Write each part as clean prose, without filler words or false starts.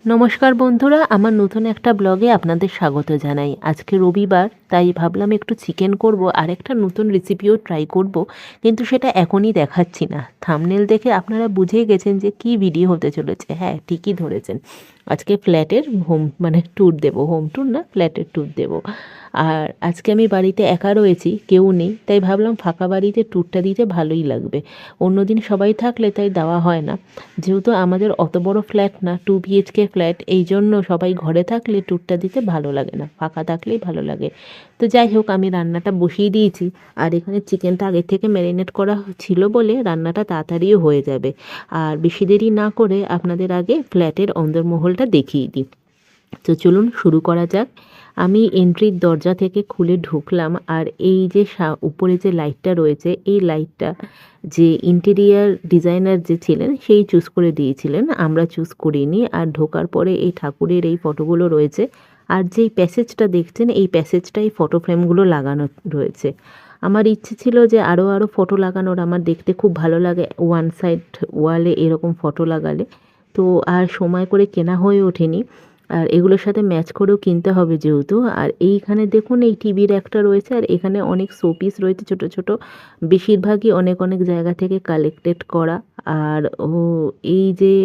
নমস্কার বন্ধুরা, আমার নতুন একটা ব্লগে আপনাদের স্বাগত জানাই। আজকে রবিবার, তাই ভাবলাম একটু চিকেন করব আর একটা নতুন রেসিপিও ট্রাই করব, কিন্তু সেটা এখনই দেখাচ্ছি না। থাম্বনেল দেখে আপনারা বুঝেই গেছেন যে কী ভিডিও হতে চলেছে। হ্যাঁ, ঠিকই ধরেছেন। আজকে ফ্ল্যাটের হোম ট্যুর দেবো, হোম ট্যুর না, ফ্ল্যাটের ট্যুর দেবো। আর আজকে আমি বাড়িতে একা রয়েছি, কেউ নেই, তাই ভাবলাম ফাঁকা বাড়িতে ট্যুরটা দিতে ভালোই লাগবে। অন্যদিন সবাই থাকলে তাই দেওয়া হয় না। যেহেতু আমাদের অত বড় ফ্ল্যাট না, 2 BHK ফ্ল্যাট, এই জন্য সবাই ঘরে থাকলে ট্যুরটা দিতে ভালো লাগে না, ফাঁকা থাকলেই ভালো লাগে। তো যাই হোক, আমি রান্নাটা বসিয়ে দিয়েছি। আর এখানে চিকেনটা আগে থেকে ম্যারিনেট করা ছিল বলে রান্নাটা তাড়াতাড়িও হয়ে যাবে। আর বেশি দেরি না করে আপনাদের আগে ফ্ল্যাটের অন্দরমহলটা দেখিয়ে দিই। তো চলুন শুরু করা যাক। আমি এন্ট্রির দরজা থেকে খুলে ঢুকলাম, আর এই যে উপরে যে লাইটটা রয়েছে, এই লাইটটা যে ইন্টেরিয়ার ডিজাইনার যে ছিলেন সেই চুজ করে দিয়েছিলেন, আমরা চুজ করিনি। আর ঢোকার পরে এই ঠাকুরের এই ফটোগুলো রয়েছে, আর যেই প্যাসেজটা দেখছেন এই প্যাসেজটাই ফটো ফ্রেমগুলো লাগানো রয়েছে। আমার ইচ্ছে ছিল যে আরও ফটো লাগানোর, আমার দেখতে খুব ভালো লাগে ওয়ান সাইড ওয়ালে এরকম ফটো লাগালে। তো আর সময় করে কেনা হয়ে ওঠেনি। আর এগুলোর সাথে ম্যাচ করেও কিনতে হবে যেহেতু। আর এইখানে দেখুন, এই টিভির একটা রয়েছে, আর এখানে অনেক শোপিস রয়েছে ছোট ছোট, বেশিরভাগই অনেক অনেক জায়গা থেকে কালেক্টেড করা। আর এই যে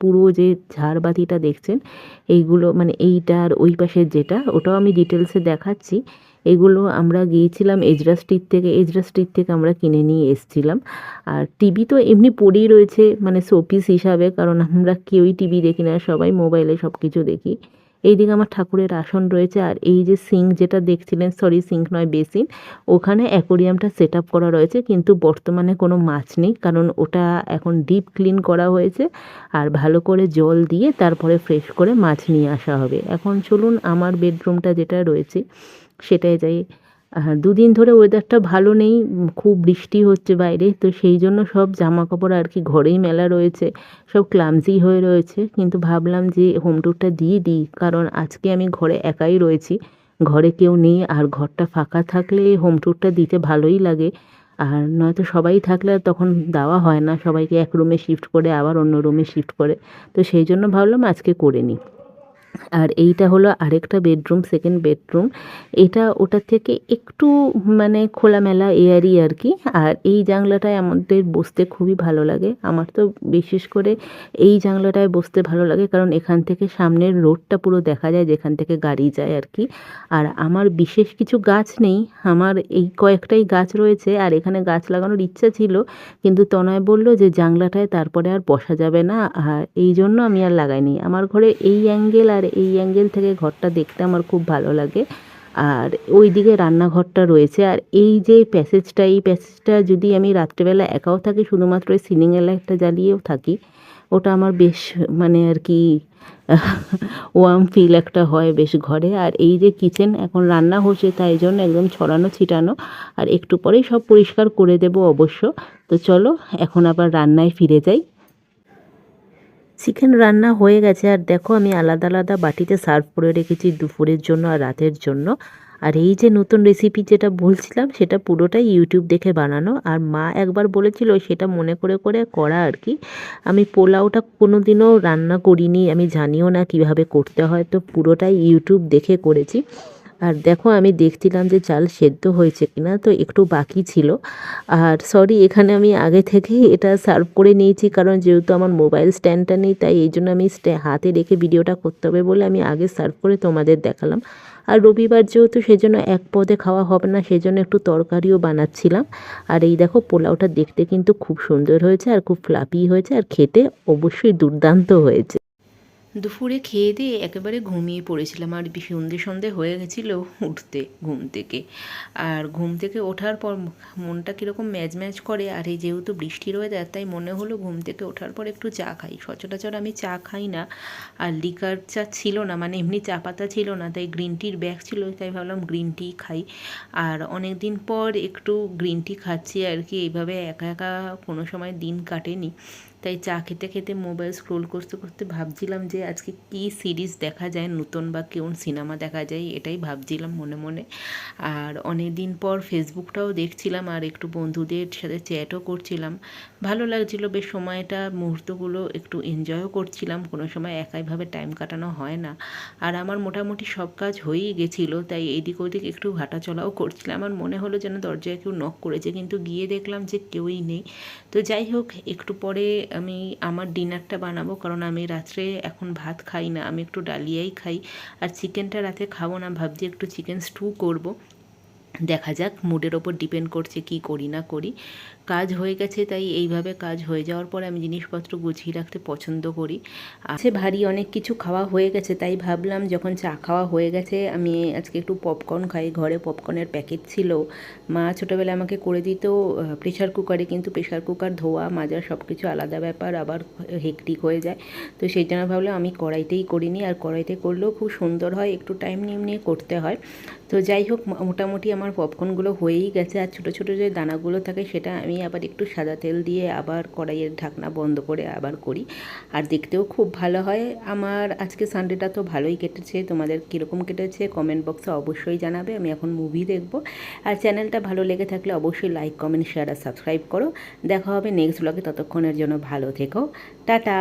পুরো যে ঝাড়বাতিটা দেখছেন, এইগুলো এইটা আর ওই পাশের যেটা, ওটাও আমি ডিটেলসে দেখাচ্ছি। এগুলো আমরা গিয়েছিলাম এজরা স্ট্রিট থেকে, এজরা স্ট্রিট থেকে আমরা কিনে নিয়ে এসেছিলাম। আর টিভি তো এমনি পড়েই রয়েছে শোপিস হিসাবে, কারণ আমরা কেউই টিভি দেখি না, সবাই মোবাইলে সব কিছু দেখি। এইদিকে আমার ঠাকুরের আসন রয়েছে, আর এই যে সিঙ্ক যেটা দেখছিলেন, সরি সিঙ্ক নয়, বেসিন, ওখানে অ্যাকোরিয়ামটা সেট আপ করা রয়েছে, কিন্তু বর্তমানে কোনো মাছ নেই, কারণ ওটা এখন ডিপ ক্লিন করা হয়েছে। আর ভালো করে জল দিয়ে তারপরে ফ্রেশ করে মাছ নিয়ে আসা হবে। এখন চলুন আমার বেডরুমটা যেটা রয়েছে সেটায় যাই। দুদিন ধরে ওয়েদারটা ভালো নেই, খুব বৃষ্টি হচ্ছে বাইরে, তো সেই জন্য সব জামা কাপড় আর কি ঘরেই মেলা রয়েছে, সব ক্লামজি হয়ে রয়েছে। কিন্তু ভাবলাম যে হোম ট্যুরটা দিয়ে দিই, কারণ আজকে আমি ঘরে একাই রয়েছি, ঘরে কেউ নেই। আর ঘরটা ফাঁকা থাকলে হোম ট্যুরটা দিতে ভালোই লাগে। আর নয়তো সবাই থাকলে আর তখন দেওয়া হয় না, সবাইকে এক রুমে শিফট করে আবার অন্য রুমে শিফট করে। তো সেই জন্য ভাবলাম আজকে করে নিই। আর এইটা হলো আরেকটা বেডরুম, সেকেন্ড বেডরুম। এটা ওটার থেকে একটু খোলামেলা এয়ারই আর কি। আর এই জানলাটায় আমাদের বসতে খুবই ভালো লাগে, আমার তো বিশেষ করে এই জানলাটায় বসতে ভালো লাগে, কারণ এখান থেকে সামনের রোডটা পুরো দেখা যায়, যেখান থেকে গাড়ি যায় আর কি। আর আমার বিশেষ কিছু গাছ নেই, আমার এই কয়েকটাই গাছ রয়েছে। আর এখানে গাছ লাগানোর ইচ্ছা ছিল, কিন্তু তনয় বলল যে জানলাটায় তারপরে আর বসা যাবে না, আর এই জন্য আমি আর লাগাইনি। আমার ঘরে এই অ্যাঙ্গেল আর এই অ্যাঙ্গেল থেকে ঘরটা দেখতে আমার খুব ভালো লাগে। আর ওই দিকে রান্নাঘরটা রয়েছে। আর এই যে প্যাসেজটা, এই প্যাসেজটা যদি আমি রাত্রেবেলা একাও থাকি, শুধুমাত্র ওই সিলিং লাইটটা জ্বালিয়েও থাকি, ওটা আমার বেশ আর কি ওয়ার্ম ফিল একটা হয় বেশ ঘরে। আর এই যে কিচেন, এখন রান্না হচ্ছে, তাই জন্য একদম ছড়ানো ছিটানো, আর একটু পরেই সব পরিষ্কার করে দেব অবশ্য। তো চলো এখন আবার রান্নায় ফিরে যাই। চিকেন রান্না হয়ে গেছে, আর দেখো আমি আলাদা আলাদা বাটিতে সার্ভ করে রেখেছি দুপুরের জন্য আর রাতের জন্য। আর এই যে নতুন রেসিপি যেটা বলছিলাম, সেটা পুরোটাই ইউটিউব দেখে বানানো, আর মা একবার বলেছিল সেটা মনে করে করে করা আর কি। আমি পোলাওটা কোনো দিনও রান্না করিনি, আমি জানিও না কিভাবে করতে হয়, তো পুরোটাই ইউটিউব দেখে করেছি। আর দেখো আমি দেখছিলাম যে চাল সেদ্ধ হয়েছে কিনা, তো একটু বাকি ছিল। আর সরি, এখানে আমি আগে থেকেই এটা সার্ভ করে নিয়েছি, কারণ যেহেতু আমার মোবাইল স্ট্যান্ডটা নেই, তাই এই জন্য আমি হাতে রেখে ভিডিওটা করতে হবে বলে আমি আগে সার্ভ করে তোমাদের দেখালাম। আর রবিবার যেহেতু, সেজন্য এক পদে খাওয়া হবে না, সেজন্য একটু তরকারিও বানাচ্ছিলাম। আর এই দেখো পোলাওটা দেখতে কিন্তু খুব সুন্দর হয়েছে, আর খুব ফ্লাফি হয়েছে, আর খেতে অবশ্যই দুর্দান্ত হয়েছে। দুপুরে খেয়ে দিয়ে একেবারে ঘুমিয়ে পড়েছিলাম, আর সন্ধে সন্ধে হয়ে গেছিলো উঠতে ঘুম থেকে। আর ঘুম থেকে ওঠার পর মনটা কীরকম ম্যাজ ম্যাজ করে, আর এই যেহেতু বৃষ্টির ওয়েদার, তাই মনে হলো ঘুম থেকে ওঠার পর একটু চা খাই। সচরাচর আমি চা খাই না, আর লিকার চা ছিল না, এমনি চা পাতা ছিল না, তাই গ্রিন টির ব্যাগ ছিল, তাই ভাবলাম গ্রিন টি খাই। আর অনেক দিন পর একটু গ্রিন টি খাচ্ছি আর কি, এইভাবে একা একা কোনো সময় দিন কাটেনি। তাই চা খেতে খেতে মোবাইল স্ক্রোল করতে করতে ভাবছিলাম যে আজকে কী সিরিজ দেখা যায় নতুন বা কোন সিনেমা দেখা যায়, এটাই ভাবছিলাম মনে মনে। আর অনেক দিন পর ফেসবুকটাও দেখছিলাম আর একটু বন্ধুদের সাথে চ্যাটও করছিলাম। ভালো লাগছিলো বেশ, সময়টা মুহূর্তগুলো একটু এনজয়ও করছিলাম। কোনো সময় একাইভাবে টাইম কাটানো হয় না। আর আমার মোটামুটি সব কাজ হয়েই গেছিলো, তাই এদিক ওদিক একটু হাঁটাচলাও করছিলাম। আমার মনে হলো যেন দরজায় কেউ নক করেছে, কিন্তু গিয়ে দেখলাম যে কেউই নেই। তো যাই হোক, একটু পরে আমি আমার ডিনারটা বানাবো, কারণ আমি রাত্রে এখন ভাত খাই না, আমি একটু ডালিয়াই খাই। আর চিকেনটা রাতে খাবো না, ভাবছি একটু চিকেন স্টু করব। দেখা যাক, মুডের ওপর ডিপেন্ড করছে কি করি না করি। কাজ হয়ে গেছে, তাই এইভাবে কাজ হয়ে যাওয়ার পরে আমি জিনিসপত্র গুছিয়ে রাখতে পছন্দ করি। আছে ভারী অনেক কিছু খাওয়া হয়ে গেছে, তাই ভাবলাম যখন চা খাওয়া হয়ে গেছে আমি আজকে একটু পপকর্ন খাই। ঘরে পপকর্নের প্যাকেট ছিল, মা ছোটোবেলায় আমাকে করে দিত প্রেশার কুকারে, কিন্তু প্রেশার কুকার ধোয়া মাজা সব কিছু আলাদা ব্যাপার, আবার হেকটিক হয়ে যায়। তো সেই জন্য ভাবলাম আমি কড়াইতেই করিনি, আর কড়াইতে করলেও খুব সুন্দর হয়, একটু টাইম নিয়ে নিয়ে করতে হয়। তো যাই হোক, মোটামুটি আমার পপকর্নগুলো হয়েই গেছে। আর ছোটো ছোটো যে দানাগুলো থাকে সেটা আমি আবার একটু সাদা তেল দিয়ে আবার কড়াইয়ের ঢাকনা বন্ধ করে আবার করি, আর দেখতেও খুব ভালো হয়। আমার আজকে সানডেটা তো ভালোই কেটেছে, তোমাদের কীরকম কেটেছে কমেন্ট বক্সে অবশ্যই জানাবে। আমি এখন মুভি দেখব। আর চ্যানেলটা ভালো লেগে থাকলে অবশ্যই লাইক কমেন্ট শেয়ার আর সাবস্ক্রাইব করো। দেখা হবে নেক্সট ব্লগে, ততক্ষণের জন্য ভালো থেকো, টাটা।